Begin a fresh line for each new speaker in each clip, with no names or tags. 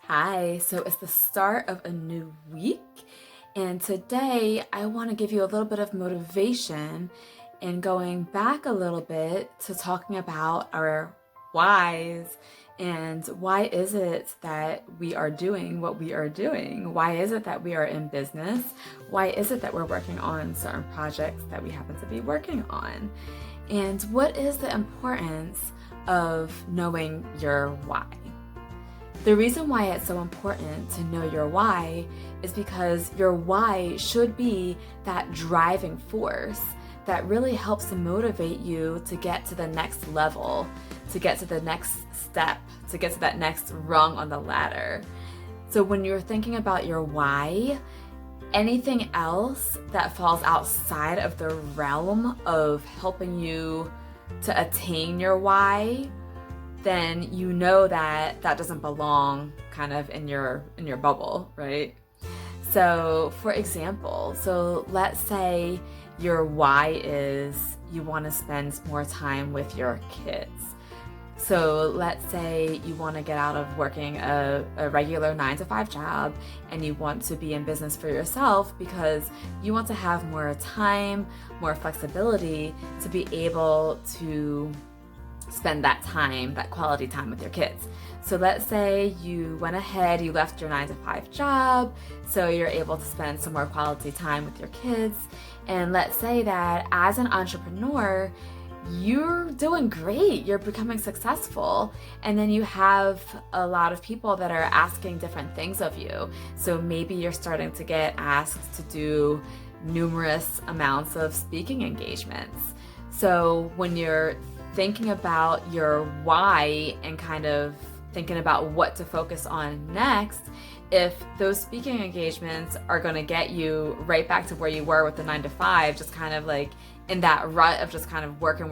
Hi, so it's the start of a new week, and today I want to give you a little bit of motivation in going back a little bit to talking about our whys and why is it that we are doing what we are doing? Why is it that we are in business? Why is it that we're working on certain projects that we happen to be working on? And what is the importance of knowing your why? The reason why it's so important to know your why is because your why should be that driving force that really helps to motivate you to get to the next level, to get to the next step, to get to that next rung on the ladder. So when you're thinking about your why, anything else that falls outside of the realm of helping you to attain your why, then you know that that doesn't belong kind of in your bubble, right? So for example, let's say your why is you want to spend more time with your kids. So let's say you want to get out of working a regular 9 to 5 job and you want to be in business for yourself because you want to have more time, more flexibility to be able to spend that time, that quality time with your kids. So let's say you went ahead, you left your 9 to 5 job, so you're able to spend some more quality time with your kids. And let's say that as an entrepreneur, you're doing great, you're becoming successful, and then you have a lot of people that are asking different things of you. So maybe you're starting to get asked to do numerous amounts of speaking engagements. So when you're thinking about your why and kind of thinking about what to focus on next, if those speaking engagements are going to get you right back to where you were with the 9 to 5, just kind of like in that rut of just kind of working,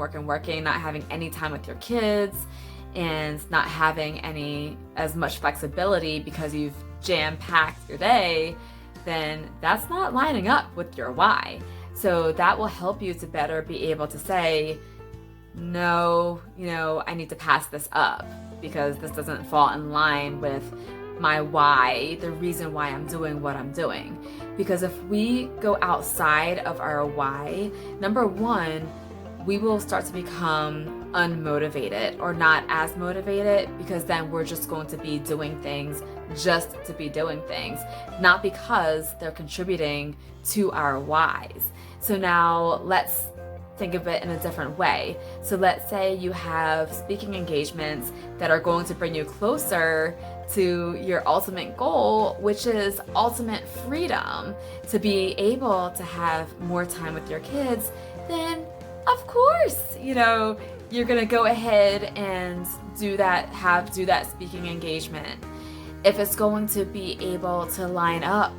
not having any time with your kids and not having any as much flexibility because you've jam-packed your day, then that's not lining up with your why. So that will help you to better be able to say, no, I need to pass this up because this doesn't fall in line with my why, the reason why I'm doing what I'm doing. Because if we go outside of our why, number one, we will start to become unmotivated or not as motivated because then we're just going to be doing things just to be doing things, not because they're contributing to our whys. So now let's think of it in a different way. So let's say you have speaking engagements that are going to bring you closer to your ultimate goal, which is ultimate freedom, to be able to have more time with your kids. Then of course, you're gonna go ahead and do that speaking engagement. If it's going to be able to line up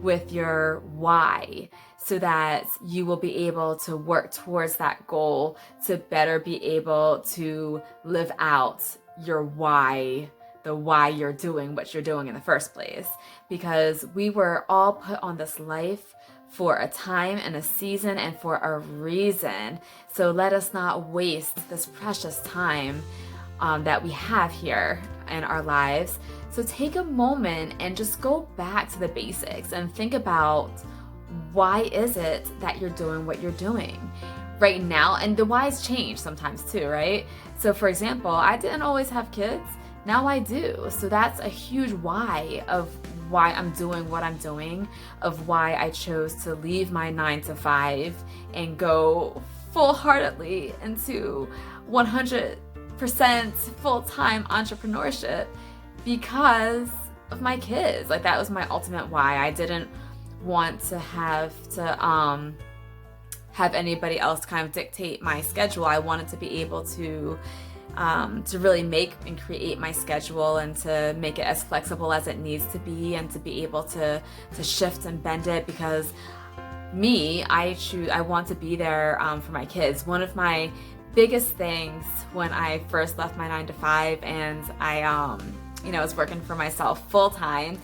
with your why, so that you will be able to work towards that goal to better be able to live out your why, the why you're doing what you're doing in the first place. Because we were all put on this life for a time and a season and for a reason. So let us not waste this precious time that we have here in our lives. So take a moment and just go back to the basics and think about, why is it that you're doing what you're doing right now? And the whys change sometimes too, right? So for example, I didn't always have kids. Now I do. So that's a huge why of why I'm doing what I'm doing, of why I chose to leave my 9 to 5 and go full-heartedly into 100% full-time entrepreneurship because of my kids. Like, that was my ultimate why. I didn't want to have anybody else kind of dictate my schedule. I wanted to be able to really make and create my schedule and to make it as flexible as it needs to be and to be able to shift and bend it because I want to be there for my kids. One of my biggest things when I first left my 9 to 5 and I was working for myself full time,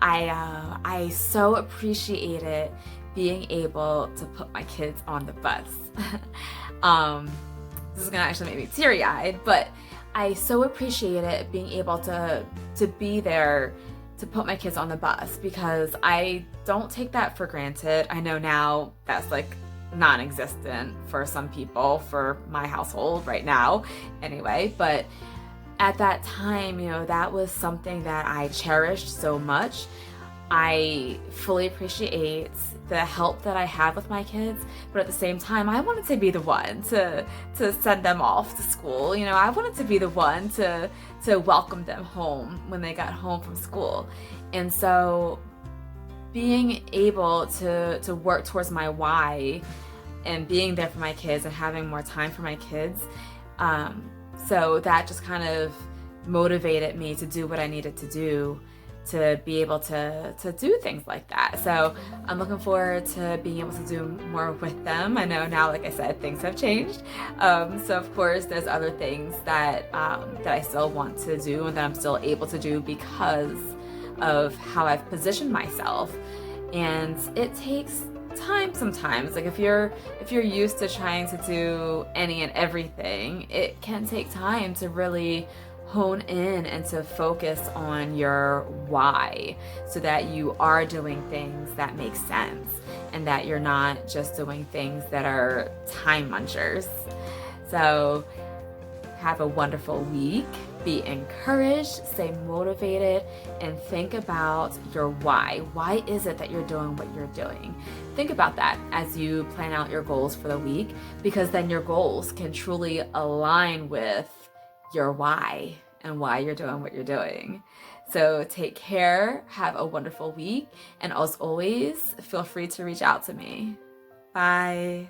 I so appreciated being able to put my kids on the bus. This is gonna actually make me teary-eyed, but I so appreciated being able to be there to put my kids on the bus because I don't take that for granted. I know now that's like non-existent for some people, for my household right now anyway, but at that time, that was something that I cherished so much. I fully appreciate the help that I have with my kids, but at the same time, I wanted to be the one to send them off to school. I wanted to be the one to welcome them home when they got home from school. And so being able to work towards my why and being there for my kids and having more time for my kids, so that just kind of motivated me to do what I needed to do to be able to do things like that. So I'm looking forward to being able to do more with them. I know now, like I said, things have changed. So of course there's other things that that I still want to do and that I'm still able to do because of how I've positioned myself. And it takes time sometimes. Like if you're used to trying to do any and everything, it can take time to really hone in and to focus on your why so that you are doing things that make sense and that you're not just doing things that are time munchers. So have a wonderful week. Be encouraged, stay motivated, and think about your why. Why is it that you're doing what you're doing? Think about that as you plan out your goals for the week, because then your goals can truly align with your why and why you're doing what you're doing. So take care, have a wonderful week, and as always, feel free to reach out to me. Bye.